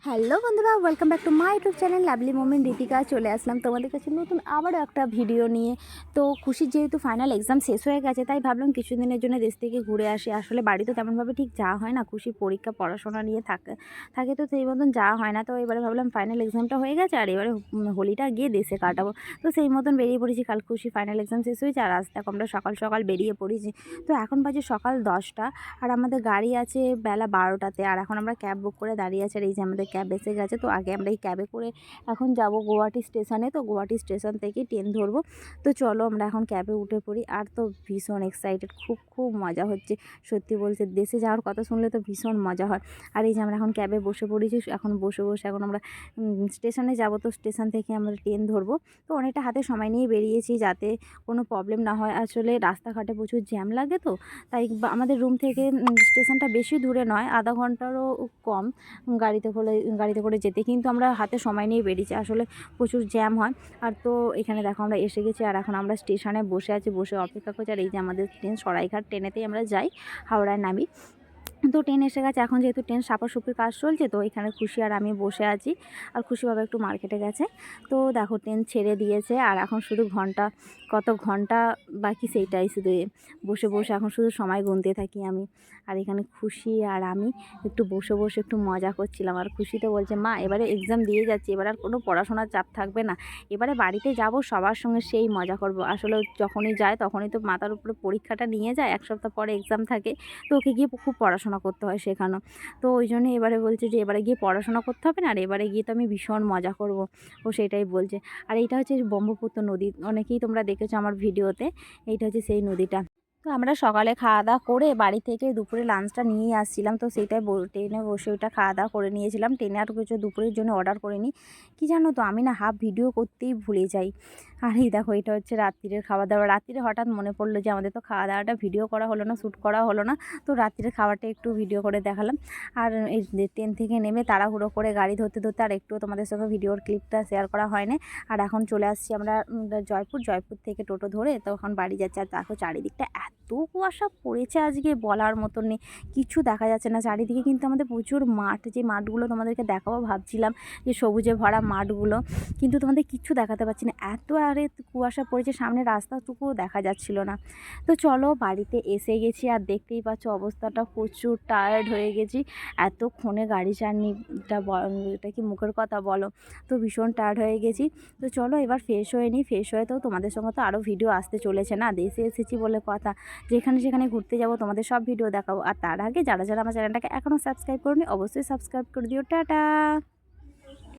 Hello বন্ধুরা, welcome back to my YouTube channel lovely moment Ritika. চলে আসলাম তোমাদের কাছে নতুন আবারও একটা ভিডিও নিয়ে। তো খুশির যেহেতু ফাইনাল এক্সাম শেষ হয়ে গেছে, তাই ভাবলাম কিছুদিনের জন্য দেশ থেকে ঘুরে আসি। আসলে বাড়িতে তেমনভাবে ঠিক যাওয়া হয় না, খুশির পরীক্ষা পড়াশোনা নিয়ে থাকে থাকে তো সেই মতন যাওয়া হয় না। তো এবারে ভাবলাম ফাইনাল এক্সামটা হয়ে গেছে আর এবারে হোলিটা গিয়ে দেশে কাটাবো। তো সেই মতন বেরিয়ে পড়েছি। কাল খুশি ফাইনাল এক্সাম শেষ হয়েছে আর আজ দেখো আমরা সকাল সকাল বেরিয়ে পড়েছি। তো এখন বাজে সকাল 10টা আর আমাদের গাড়ি আছে বেলা 12টাতে। আর এখন আমরা ক্যাব বুক করে দাঁড়িয়ে আছি আর এই যে আমাদের ক্যাব এসে গেছে। তো আগে আমরা এই ক্যাবে করে এখন যাব গুয়াহাটি স্টেশনে। তো গুয়াহাটি স্টেশন থেকে ট্রেন ধরবো। তো চলো আমরা এখন ক্যাবে উঠে পড়ি। আর তো ভীষণ এক্সাইটেড, খুব মজা হচ্ছে। সত্যি বলতে দেশে যাওয়ার কথা শুনলে তো ভীষণ মজা হয়। আর এই যে আমরা এখন ক্যাবে বসে পড়েছি। এখন বসে এখন আমরা স্টেশনে যাব। তো স্টেশন থেকে আমরা ট্রেন ধরবো। তো অনেকটা হাতে সময় নিয়ে বেরিয়েছি যাতে কোনো প্রবলেম না হয়। আসলে রাস্তাঘাটে প্রচুর জ্যাম লাগে, তো তাই আমাদের রুম থেকে স্টেশনটা বেশি দূরে নয়, আধা ঘন্টারও কম গাড়িতে করে যেতে, কিন্তু আমরা হাতে সময় নিয়ে বেরিয়েছি। আসলে প্রচুর জ্যাম হয়। আর তো এখানে দেখো আমরা এসে গেছি আর এখন আমরা স্টেশনে বসে আছি, বসে অপেক্ষা করছি। আর এই যে আমাদের ট্রেন সরাইঘাট ট্রেনেতেই আমরা যাই, হাওড়ায় নামি। তো ট্রেন এসে গেছে। এখন যেহেতু ট্রেন সাপাসুপির কাজ চলছে, তো এখানে খুশি আর আমি বসে আছি। আর খুশি বাবা একটু মার্কেটে গেছে। তো দেখো ট্রেন ছেড়ে দিয়েছে আর এখন শুধু কত ঘন্টা বাকি সেইটাই শুধু বসে এখন শুধু সময় গুনতে থাকি আমি। আর এখানে খুশি আর আমি একটু বসে একটু মজা করছিলাম। আর খুশি তো বলছে, মা এবারে এক্সাম দিয়ে যাচ্ছি, এবার আর কোনো পড়াশোনার চাপ থাকবে না, এবারে বাড়িতে যাব সবার সঙ্গে সেই মজা করব। আসলে যখনই যায় তখনই তো মাথার উপরে পরীক্ষাটা নিয়ে যায়, এক সপ্তাহ পরে এক্সাম থাকে। তো ওকে গিয়ে খুব পড়াশোনা করতে হয় শেখানো। তো ওই জন্য এবারে বলছে যে এবারে গিয়ে পড়াশোনা করতে হবে না, আর এবারে গিয়ে তো আমি ভীষণ মজা করব। ও সেটাই বলছে। আর এইটা হচ্ছে ব্রহ্মপুত্র নদী, অনেকেই তোমরা দেখেছো আমার ভিডিওতে। এইটা হচ্ছে সেই নদীটা। তো আমরা সকালে খাওয়া দাওয়া করে বাড়ি থেকে দুপুরে লাঞ্চটা নিয়েই আসছিলাম। তো সেইটাই ট্রেনে বসে ওইটা খাওয়া দাওয়া করে নিয়েছিলাম। ট্রেনে আর কিছু দুপুরের জন্য অর্ডার করিনি। কি জানো তো, আমি না হাফ ভিডিও করতেই ভুলে যাই। আর এই দেখো এটা হচ্ছে রাত্রিরের খাওয়া দাওয়া। রাত্রিরে হঠাৎ মনে পড়লো যে আমাদের তো খাওয়া দাওয়াটা ভিডিও করা হলো না, শ্যুট করা হলো না। তো রাত্রিরের খাবারটা একটু ভিডিও করে দেখালাম। আর এই ট্রেন থেকে নেমে তাড়াহুড়ো করে গাড়ি ধরতে আর একটুও তোমাদের সঙ্গে ভিডিওর ক্লিপটা শেয়ার করা হয়নি। আর এখন চলে আসছি আমরা জয়পুর থেকে টোটো ধরে তখন বাড়ি যাচ্ছি। আর দেখো চারিদিকটা এত কুয়াশা পড়েছে আজকে বলার মতন নেই, কিছু দেখা যাচ্ছে না চারিদিকে। কিন্তু আমাদের প্রচুর মাঠ, যে মাঠগুলো তোমাদেরকে দেখাবো ভাবছিলাম, যে সবুজে ভরা মাঠগুলো, কিন্তু তোমাদের কিচ্ছু দেখাতে পারছি না, এত আরে কুয়াশা পড়েছে, সামনে রাস্তাটুকুও দেখা যাচ্ছিল না। তো চলো বাড়িতে এসে গেছি আর দেখতেই পাচ্ছ অবস্থাটা, প্রচুর টায়ার্ড হয়ে গেছি। এতক্ষণে গাড়ি জার্নিটা এটা কি মুখের কথা বলো। তো ভীষণ টায়ার্ড হয়ে গেছি। তো চলো এবার ফ্রেশ হয়ে নিই। ফ্রেশ হয়ে তো তোমাদের সঙ্গে তো আরও ভিডিও আসতে চলেছে, না দেশে এসেছি বলে কথা, যেখানে সেখানে ঘুরতে যাব তোমাদের সব ভিডিও দেখাবো। আর তার আগে যারা আমার চ্যানেলটাকে এখনও সাবস্ক্রাইব করোনি অবশ্যই সাবস্ক্রাইব করে দিও। টাটা।